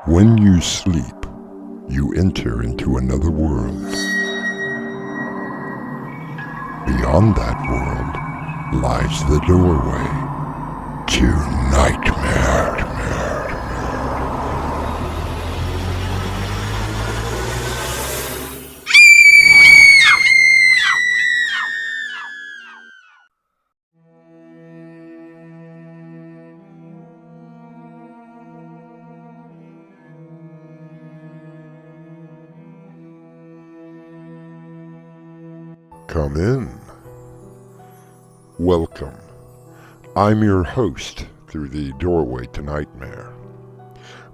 When you sleep, you enter into another world. Beyond that world lies the doorway to nightmare. Come in. Welcome. I'm your host through the doorway to nightmare.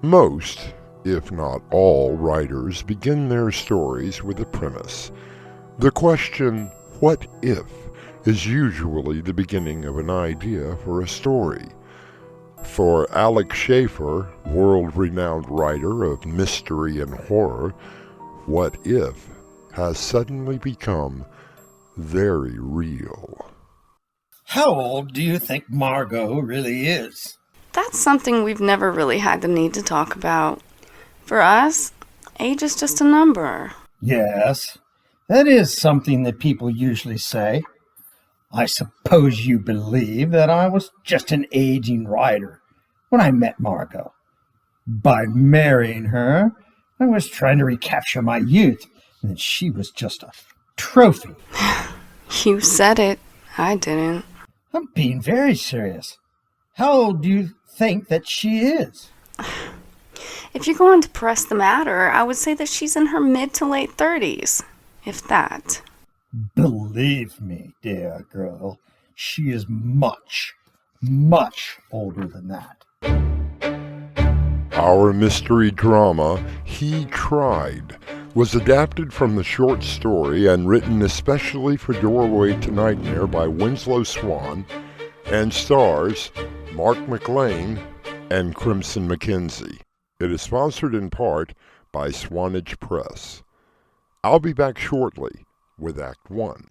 Most, if not all, writers begin their stories with a premise. The question, what if, is usually the beginning of an idea for a story. For Alex Schaefer, world-renowned writer of mystery and horror, what if has suddenly become very real. How old do you think Margot really is? That's something we've never really had the need to talk about. For us, age is just a number. Yes, that is something that people usually say. I suppose you believe that I was just an aging writer when I met Margot. By marrying her, I was trying to recapture my youth, and that she was just a trophy. You said it. I didn't. I'm being very serious. How old do you think that she is? If you're going to press the matter, I would say that she's in her mid to late 30s, if that. Believe me, dear girl, she is much, much older than that. Our mystery drama, He Tried, was adapted from the short story and written especially for Doorway to Nightmare by Winslow Swan and stars Mark McLain and Crimson McKenzie. It is sponsored in part by Swanage Press. I'll be back shortly with Act 1.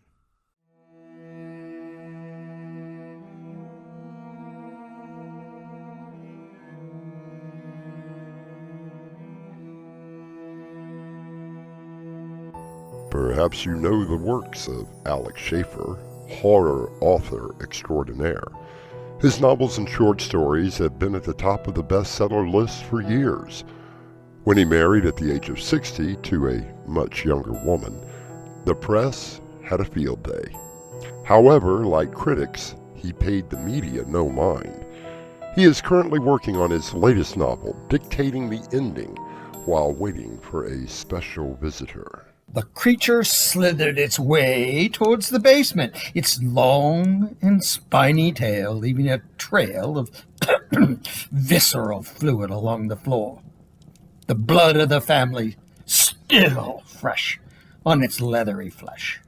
Perhaps you know the works of Alex Schaefer, horror author extraordinaire. His novels and short stories have been at the top of the bestseller list for years. When he married at the age of 60 to a much younger woman, the press had a field day. However, like critics, he paid the media no mind. He is currently working on his latest novel, dictating the ending while waiting for a special visitor. The creature slithered its way towards the basement, its long and spiny tail leaving a trail of visceral fluid along the floor. The blood of the family still fresh on its leathery flesh.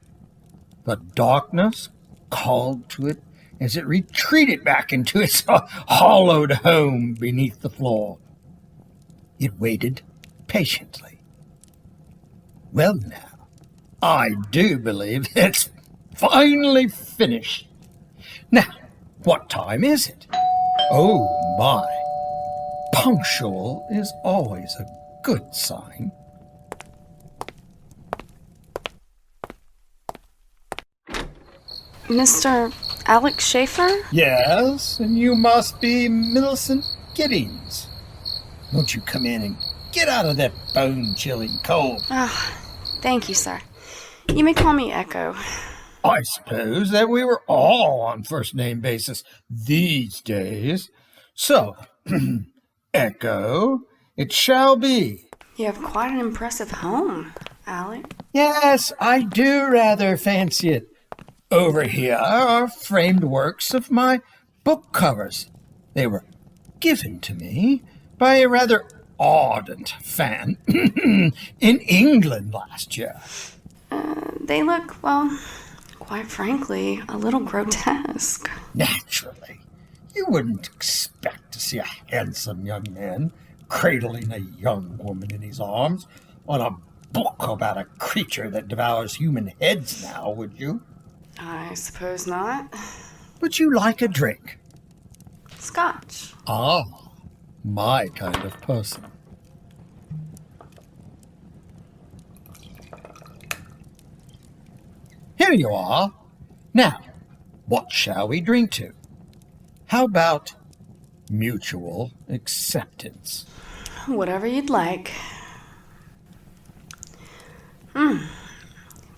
The darkness called to it as it retreated back into its hollowed home beneath the floor. It waited patiently. Well now, I do believe it's finally finished. Now, what time is it? Oh my, punctual is always a good sign. Mr. Alex Schaefer? Yes, and you must be Millicent Giddings. Won't you come in and get out of that bone-chilling cold? Thank you, sir. You may call me Echo. I suppose that we were all on first-name basis these days. So, Echo, it shall be. You have quite an impressive home, Alec. Yes, I do rather fancy it. Over here are framed works of my book covers. They were given to me by a rather ardent fan in England last year. They look, well, quite frankly, a little grotesque. Naturally, you wouldn't expect to see a handsome young man cradling a young woman in his arms on a book about a creature that devours human heads now, would you? I suppose not. But you like a drink. Scotch. Ah, my kind of person. Here you are. Now, what shall we drink to? How about mutual acceptance? Whatever you'd like.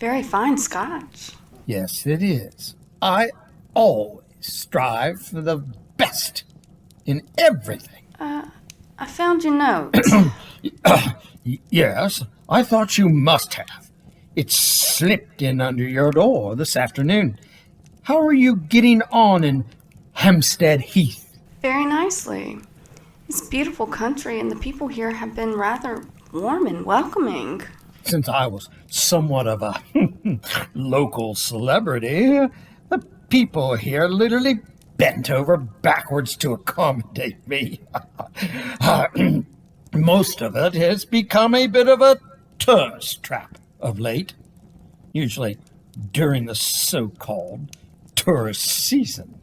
Very fine scotch. Yes, it is. I always strive for the best in everything. I found your notes. Yes, I thought you must have. It slipped in under your door this afternoon. How are you getting on in Hampstead Heath? Very nicely. It's a beautiful country, and the people here have been rather warm and welcoming. Since I was somewhat of a local celebrity, the people here literally bent over backwards to accommodate me. Most of it has become a bit of a tourist trap of late, usually during the so-called tourist season.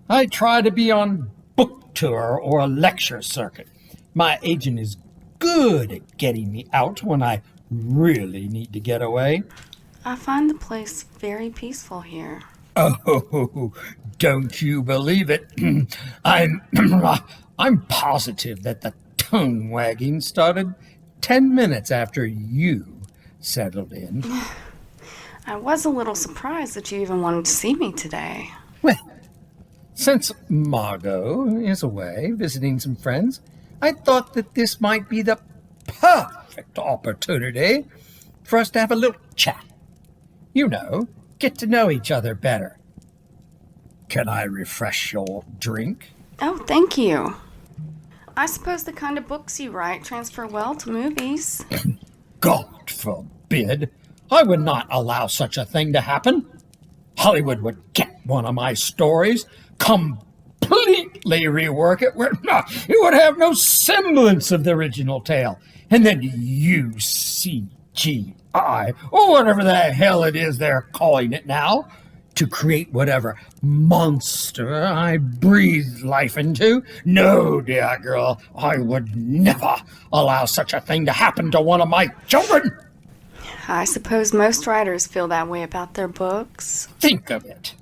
I try to be on book tour or a lecture circuit. My agent is good at getting me out when I really need to get away. I find the place very peaceful here. Oh, don't you believe it? I'm positive that the tongue wagging started 10 minutes after you settled in. I was a little surprised that you even wanted to see me today. Well, since Margot is away visiting some friends, I thought that this might be the perfect opportunity for us to have a little chat. You know, get to know each other better. Can I refresh your drink? Oh, thank you. I suppose the kind of books you write transfer well to movies. God forbid. I would not allow such a thing to happen. Hollywood would get one of my stories, completely rework it, where it would have no semblance of the original tale, and then UCGI, or whatever the hell it is they're calling it now, to create whatever monster I breathe life into. No, dear girl, I would never allow such a thing to happen to one of my children. I suppose most writers feel that way about their books. Think of it.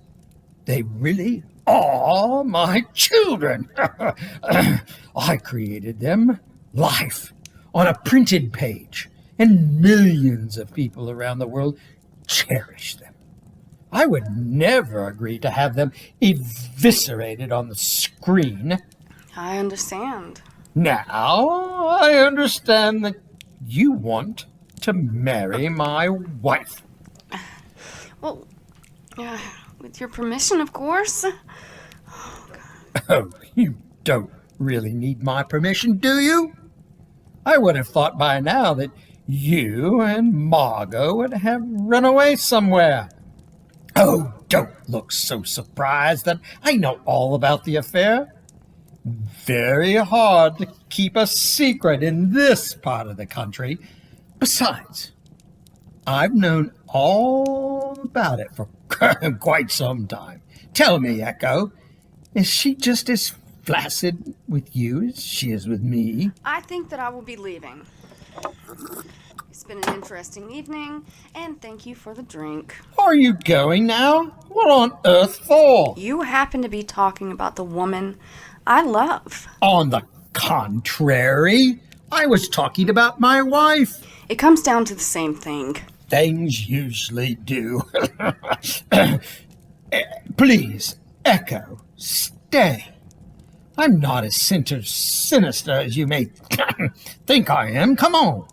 They really are my children. I created them live on a printed page, and millions of people around the world cherish them. I would never agree to have them eviscerated on the screen. I understand. Now I understand that you want to marry my wife. Well, with your permission, of course. Oh, you don't really need my permission, do you? I would have thought by now that you and Margot would have run away somewhere. Oh, don't look so surprised that I know all about the affair. Very hard to keep a secret in this part of the country. Besides, I've known all about it for quite some time. Tell me, Echo, is she just as flaccid with you as she is with me? I think that I will be leaving. It's been an interesting evening, and thank you for the drink. Are you going now? What on earth for? You happen to be talking about the woman I love. On the contrary, I was talking about my wife. It comes down to the same thing. Things usually do. Please, Echo, stay. I'm not as sinister as you may think I am. Come on.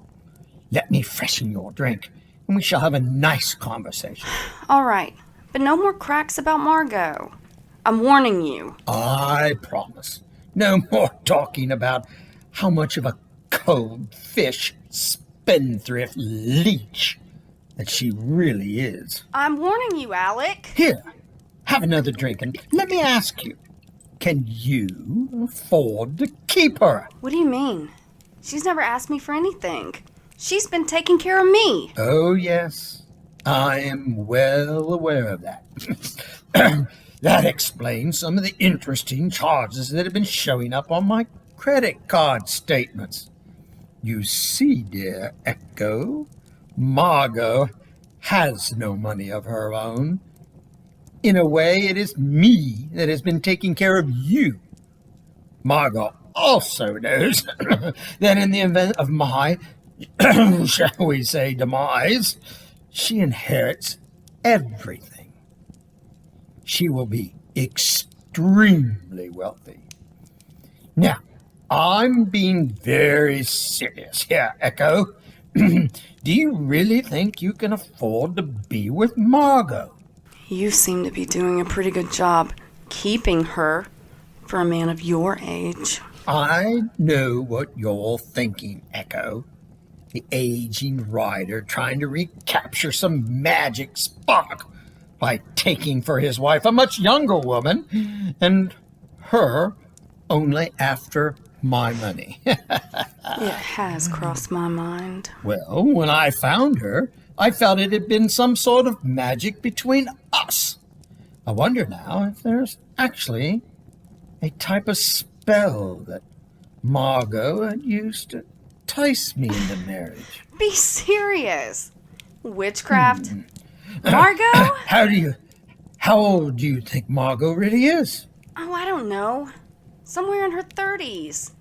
Let me freshen your drink, and we shall have a nice conversation. All right, but no more cracks about Margot. I'm warning you. I promise. No more talking about how much of a cold fish spendthrift leech that she really is. I'm warning you, Alec. Here, have another drink, and let me ask you, can you afford to keep her? What do you mean? She's never asked me for anything. She's been taking care of me. Oh, yes, I am well aware of that. That explains some of the interesting charges that have been showing up on my credit card statements. You see, dear Echo, Margot has no money of her own. In a way, it is me that has been taking care of you. Margot also knows that in the event of my, shall we say, demise, she inherits everything. She will be extremely wealthy. Now, I'm being very serious here, Echo. Do you really think you can afford to be with Margot? You seem to be doing a pretty good job keeping her for a man of your age. I know what you're thinking, Echo. The aging rider trying to recapture some magic spark by taking for his wife a much younger woman, and her only after my money. It has crossed my mind. Well, when I found her, I felt it had been some sort of magic between us. I wonder now if there's actually a type of spell that Margot had used to entice me into marriage. Be serious. Witchcraft? Margot? How old do you think Margot really is? Oh, I don't know. Somewhere in her 30s.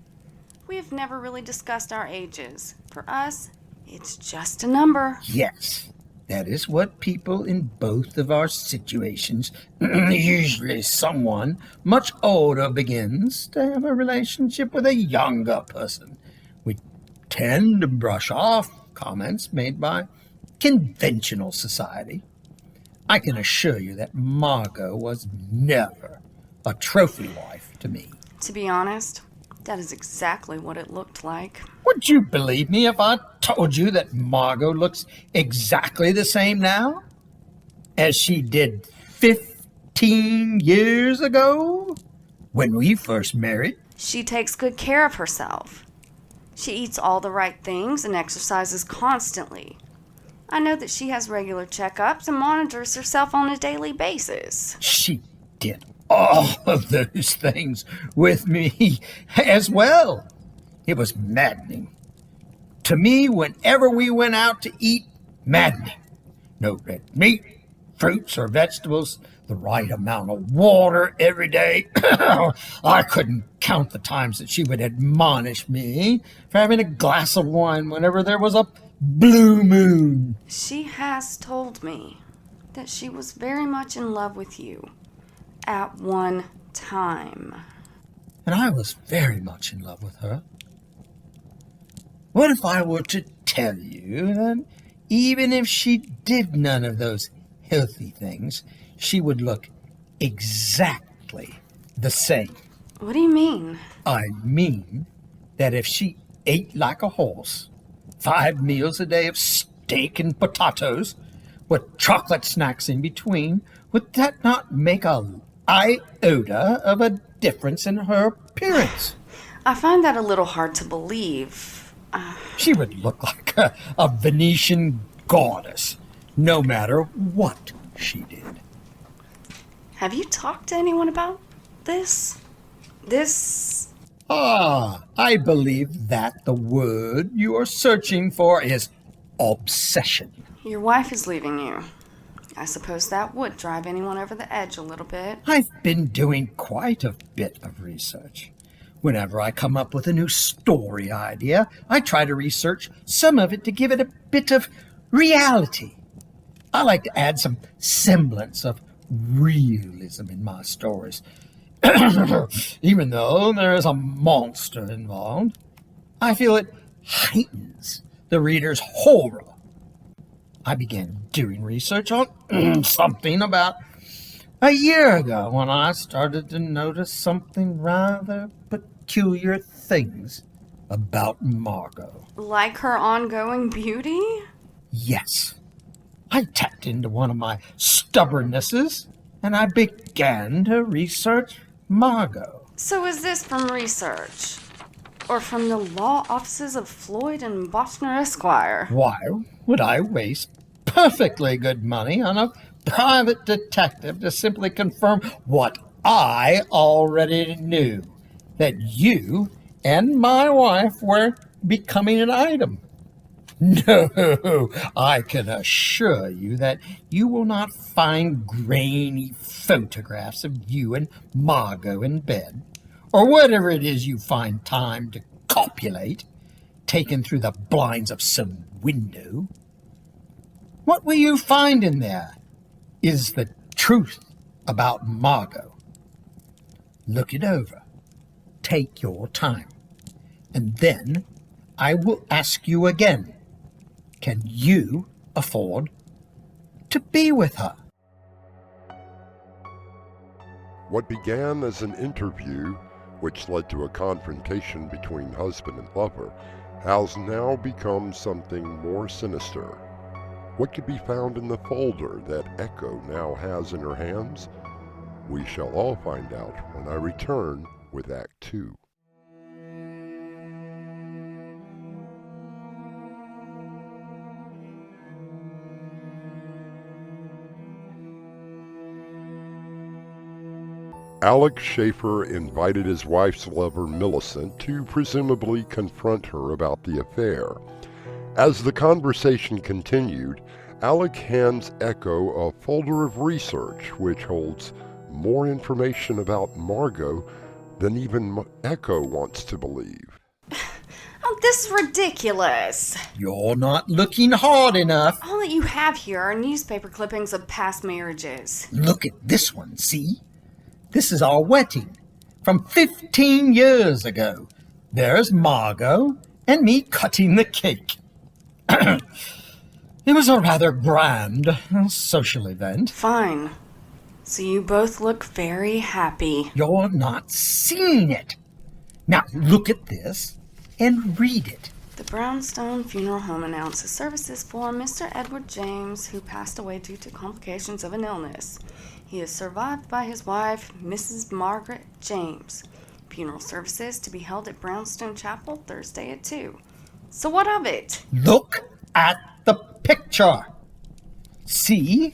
We have never really discussed our ages. For us, it's just a number. Yes, that is what people in both of our situations, usually someone much older, begins to have a relationship with a younger person. We tend to brush off comments made by conventional society. I can assure you that Margot was never a trophy wife to me. To be honest, that is exactly what it looked like. Would you believe me if I told you that Margot looks exactly the same now as she did 15 years ago when we first married? She takes good care of herself. She eats all the right things and exercises constantly. I know that she has regular checkups and monitors herself on a daily basis. She did all of those things with me as well. It was maddening. To me, whenever we went out to eat, maddening. No red meat, fruits or vegetables, the right amount of water every day. I couldn't count the times that she would admonish me for having a glass of wine whenever there was a blue moon. She has told me that she was very much in love with you at one time. And I was very much in love with her. What if I were to tell you that even if she did none of those healthy things, she would look exactly the same? What do you mean? I mean that if she ate like a horse, 5 meals a day of steak and potatoes, with chocolate snacks in between, would that not make a iota of a difference in her appearance? I find that a little hard to believe. She would look like a Venetian goddess, no matter what she did. Have you talked to anyone about this? I believe that the word you are searching for is obsession. Your wife is leaving you. I suppose that would drive anyone over the edge a little bit. I've been doing quite a bit of research. Whenever I come up with a new story idea, I try to research some of it to give it a bit of reality. I like to add some semblance of realism in my stories. Even though there is a monster involved, I feel it heightens the reader's horror. I began doing research on something about a year ago when I started to notice something rather peculiar things about Margot. Like her ongoing beauty? Yes. I tapped into one of my stubbornnesses and I began to research Margot. So is this from research? Or from the law offices of Floyd and Bochner Esquire? Why would I waste perfectly good money on a private detective to simply confirm what I already knew? That you and my wife were becoming an item. No, I can assure you that you will not find grainy photographs of you and Margot in bed, or whatever it is you find time to copulate, taken through the blinds of some window. What will you find in there is the truth about Margot. Look it over. Take your time. And then I will ask you again, can you afford to be with her? What began as an interview, which led to a confrontation between husband and lover, has now become something more sinister. What could be found in the folder that Echo now has in her hands? We shall all find out when I return with Act 2. Alex Schaefer invited his wife's lover Millicent to presumably confront her about the affair. As the conversation continued, Alec hands Echo a folder of research which holds more information about Margot than even Echo wants to believe. Oh, this is ridiculous. You're not looking hard enough. All that you have here are newspaper clippings of past marriages. Look at this one, see? This is our wedding from 15 years ago. There's Margot and me cutting the cake. It was a rather grand social event. Fine. So you both look very happy. You're not seeing it. Now look at this and read it. The Brownstone Funeral Home announces services for Mr. Edward James, who passed away due to complications of an illness. He is survived by his wife, Mrs. Margaret James. Funeral services to be held at Brownstone Chapel Thursday at 2. So what of it? Look at the picture. See?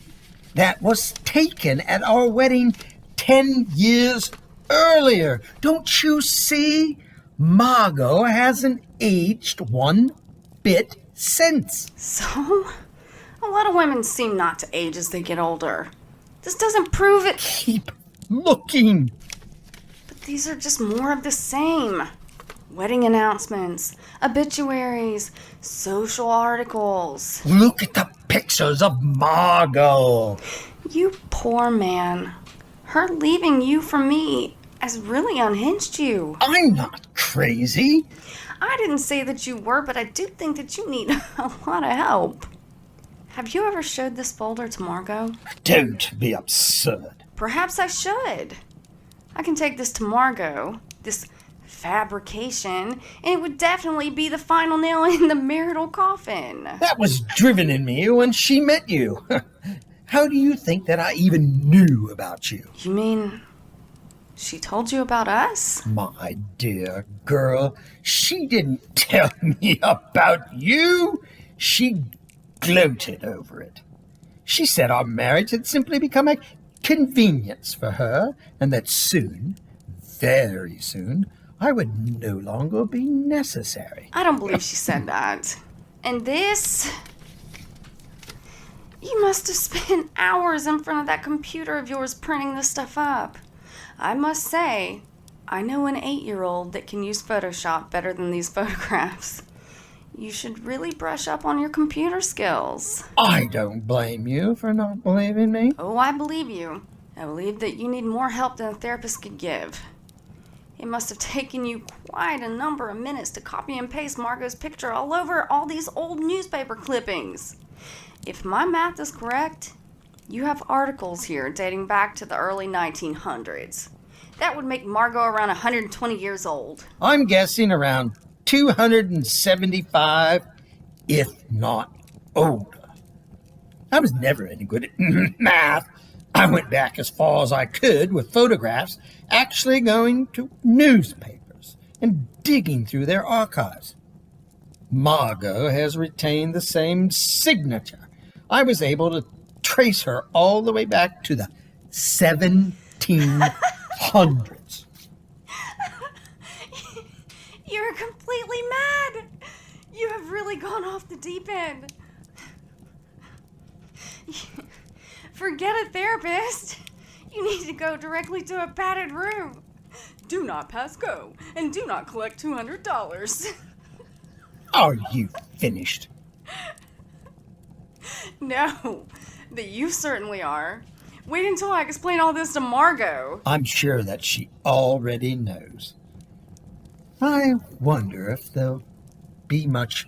That was taken at our wedding 10 years earlier. Don't you see? Margot hasn't aged one bit since. So? A lot of women seem not to age as they get older. This doesn't prove it. Keep looking. But these are just more of the same. Wedding announcements, obituaries, social articles. Look at the pictures of Margot. You poor man. Her leaving you for me has really unhinged you. I'm not crazy. I didn't say that you were, but I do think that you need a lot of help. Have you ever showed this folder to Margot? Don't be absurd. Perhaps I should. I can take this to Margot, this fabrication, and it would definitely be the final nail in the marital coffin. That was driven in me when she met you. How do you think that I even knew about you? You mean she told you about us? My dear girl, she didn't tell me about you. She gloated over it. She said our marriage had simply become a convenience for her, and that soon, very soon, I would no longer be necessary. I don't believe she said that. And this? You must have spent hours in front of that computer of yours printing this stuff up. I must say, I know an 8-year-old that can use Photoshop better than these photographs. You should really brush up on your computer skills. I don't blame you for not believing me. Oh, I believe you. I believe that you need more help than a therapist could give. It must have taken you quite a number of minutes to copy and paste Margot's picture all over all these old newspaper clippings. If my math is correct, you have articles here dating back to the early 1900s. That would make Margot around 120 years old. I'm guessing around 275, if not older. I was never any good at math. I went back as far as I could with photographs, actually going to newspapers and digging through their archives. Margot has retained the same signature. I was able to trace her all the way back to the 1700s. You're completely mad. You have really really gone off the deep end. Forget a therapist. You need to go directly to a padded room. Do not pass go, and do not collect $200. Are you finished? No, but you certainly are. Wait until I explain all this to Margot. I'm sure that she already knows. I wonder if there'll be much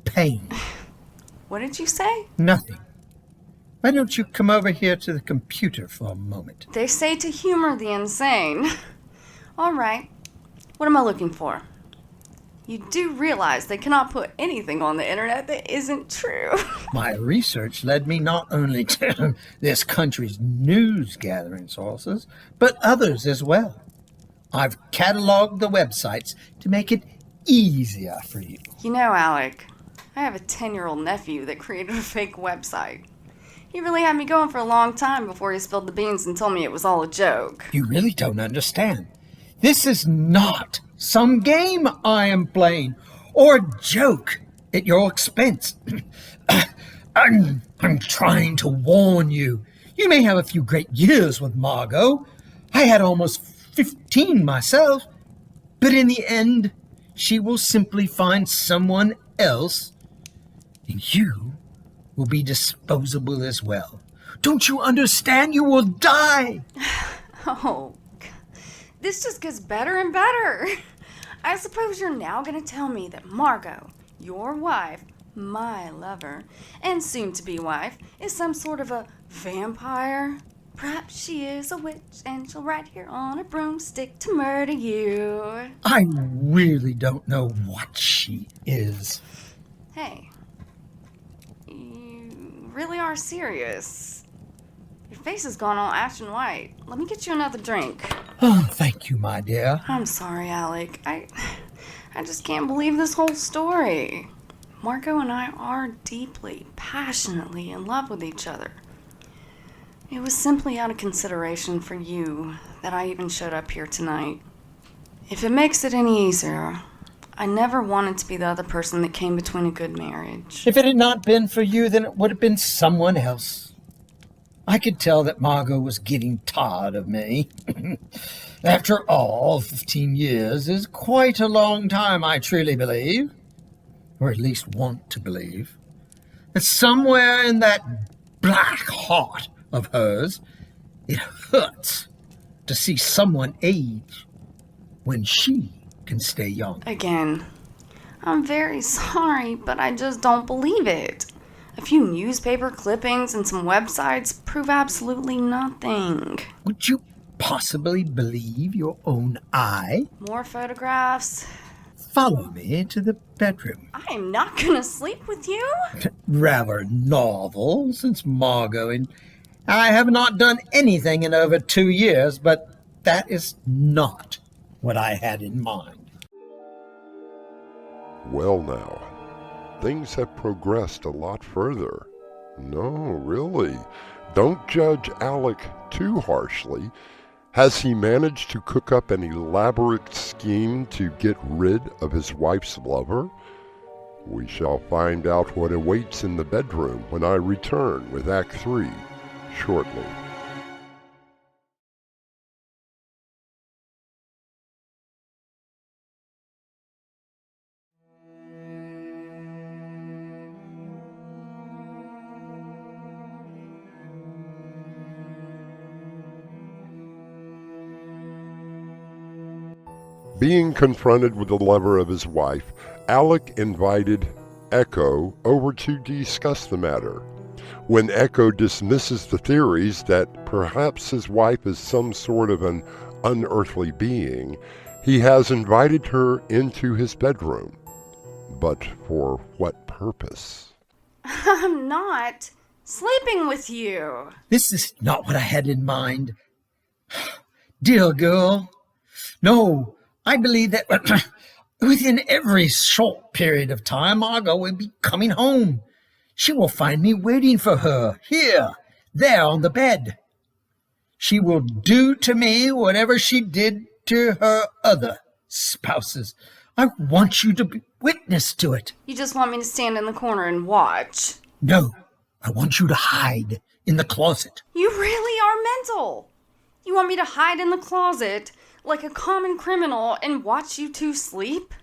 pain. What did you say? Nothing. Why don't you come over here to the computer for a moment? They say to humor the insane. All right. What am I looking for? You do realize they cannot put anything on the internet that isn't true. My research led me not only to this country's news-gathering sources, but others as well. I've cataloged the websites to make it easier for you. You know, Alec, I have a 10-year-old nephew that created a fake website. He really had me going for a long time before he spilled the beans and told me it was all a joke. You really don't understand. This is not some game I am playing, or a joke at your expense. I'm trying to warn you. You may have a few great years with Margot. I had almost 15 myself. But in the end, she will simply find someone else, and you will be disposable as well. Don't you understand? You will die. Oh, this just gets better and better. I suppose you're now going to tell me that Margot, your wife, my lover, and soon-to-be wife, is some sort of a vampire? Perhaps she is a witch, and she'll ride here on a broomstick to murder you. I really don't know what she is. Hey, you really are serious. Your face has gone all ashen white. Let me get you another drink. Oh, thank you, my dear. I'm sorry, Alec. I just can't believe this whole story. Margot and I are deeply, passionately in love with each other. It was simply out of consideration for you that I even showed up here tonight. If it makes it any easier, I never wanted to be the other person that came between a good marriage. If it had not been for you, then it would have been someone else. I could tell that Margot was getting tired of me. After all, 15 years is quite a long time, I truly believe. Or at least want to believe. That somewhere in that black heart of hers, it hurts to see someone age when she can stay young. Again, I'm very sorry, but I just don't believe it. A few newspaper clippings and some websites prove absolutely nothing. Would you possibly believe your own eye? More photographs? Follow me to the bedroom. I am not gonna sleep with you. Rather novel, since Margot and I have not done anything in over 2 years, but that is not what I had in mind. Well now, things have progressed a lot further. No, really. Don't judge Alec too harshly. Has he managed to cook up an elaborate scheme to get rid of his wife's lover? We shall find out what awaits in the bedroom when I return with Act 3 shortly. Being confronted with the lover of his wife, Alec invited Echo over to discuss the matter. When Echo dismisses the theories that perhaps his wife is some sort of an unearthly being, he has invited her into his bedroom. But for what purpose? I'm not sleeping with you. This is not what I had in mind. Dear girl, no, I believe that within every short period of time, Margot will be coming home. She will find me waiting for her, here, there on the bed. She will do to me whatever she did to her other spouses. I want you to witness to it. You just want me to stand in the corner and watch? No, I want you to hide in the closet. You really are mental. You want me to hide in the closet like a common criminal and watch you two sleep?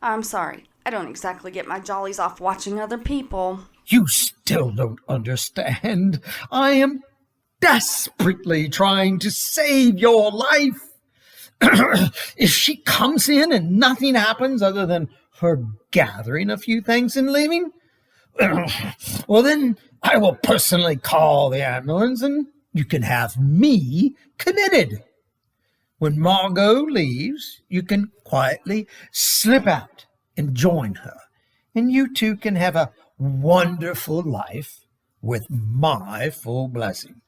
I'm sorry, I don't exactly get my jollies off watching other people. You still don't understand. I am desperately trying to save your life. If she comes in and nothing happens other than her gathering a few things and leaving, well, then I will personally call the ambulance and you can have me committed. When Margot leaves, you can quietly slip out and join her, and you two can have a wonderful life with my full blessing.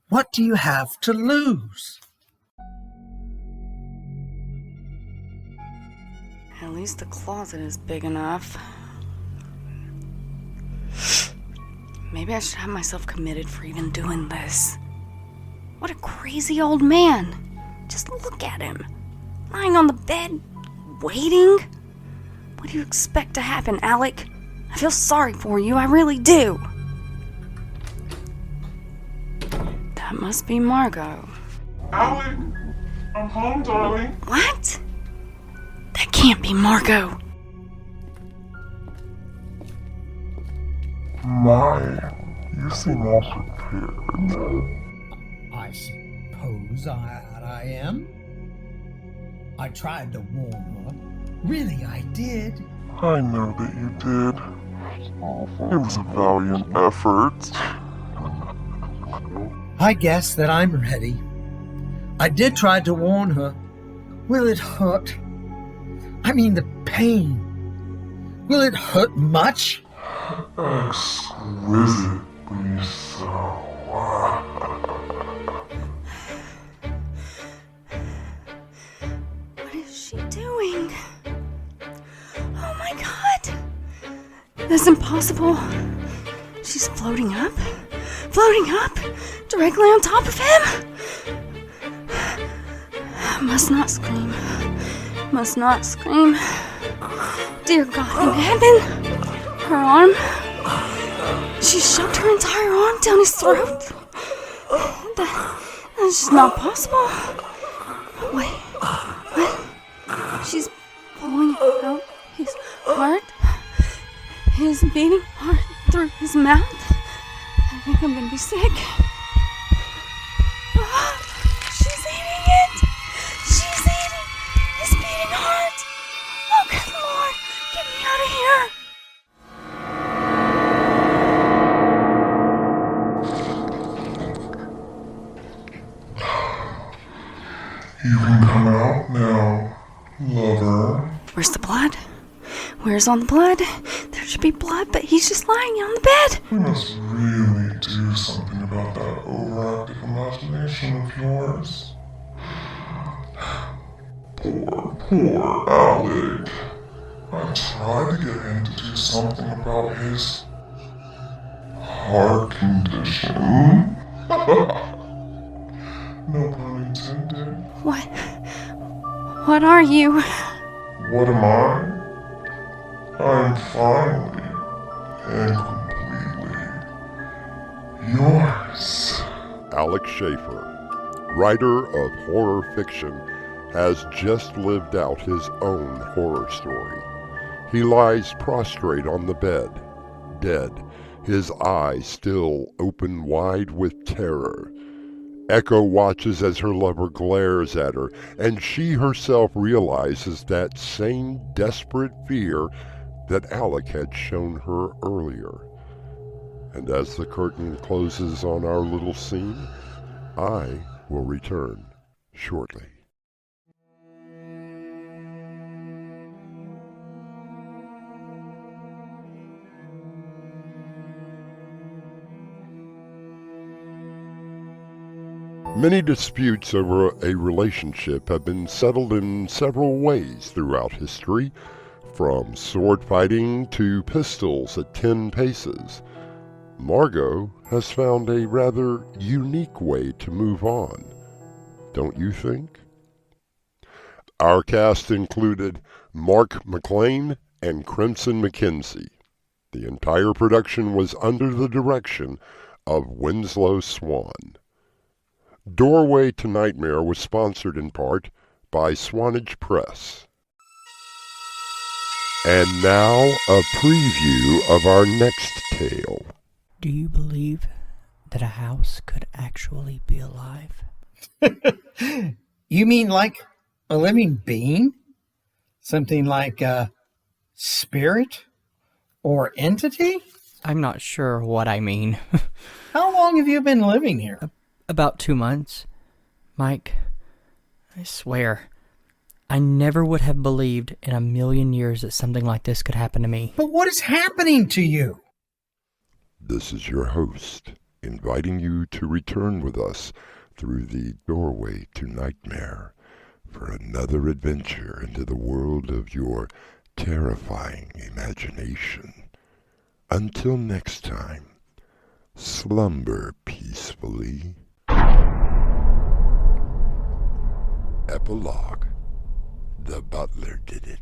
What do you have to lose? At least the closet is big enough. Maybe I should have myself committed for even doing this. What a crazy old man. Just look at him. Lying on the bed, waiting. What do you expect to happen, Alec? I feel sorry for you, I really do. That must be Margot. Alec, I'm home, darling. What? That can't be Margot. My, you seem all prepared. I suppose I am. I tried to warn her. Really, I did. I know that you did. It was a valiant effort. I guess that I'm ready. I did try to warn her. Will it hurt? I mean, the pain. Will it hurt much? Exquisitely so. What is she doing? Oh my god! That's impossible. She's floating up, directly on top of him. Must not scream. Must not scream. Dear God in heaven. Her arm. She shoved her entire arm down his throat. That's just not possible. Wait. What? She's pulling out his heart. His beating heart through his mouth. I think I'm gonna be sick. She's eating it. She's eating his beating heart. Oh, good Lord. Get me out of here. You can come out now, lover. Where's the blood? Where's on the blood? There should be blood, but he's just lying on the bed. We must really do something about that overactive imagination of yours. Poor Alec. I tried to get him to do something about his heart condition. No pun intended. What are you? What am I? I'm finally and completely yours. Alec Schaefer, writer of horror fiction, has just lived out his own horror story. He lies prostrate on the bed, dead, his eyes still open wide with terror. Echo watches as her lover glares at her, and she herself realizes that same desperate fear that Alec had shown her earlier. And as the curtain closes on our little scene, I will return shortly. Many disputes over a relationship have been settled in several ways throughout history, from sword fighting to pistols at 10 paces. Margot has found a rather unique way to move on, don't you think? Our cast included Mark McLain and Crimson McKenzie. The entire production was under the direction of Winslow Swan. Doorway to Nightmare was sponsored in part by Swanage Press. And now a preview of our next tale. Do you believe that a house could actually be alive? You mean like a living being? Something like a spirit or entity? I'm not sure what I mean. How long have you been living here? About 2 months. Mike, I swear, I never would have believed in a million years that something like this could happen to me. But what is happening to you? This is your host, inviting you to return with us through the doorway to nightmare for another adventure into the world of your terrifying imagination. Until next time, slumber peacefully. Epilogue. The butler did it.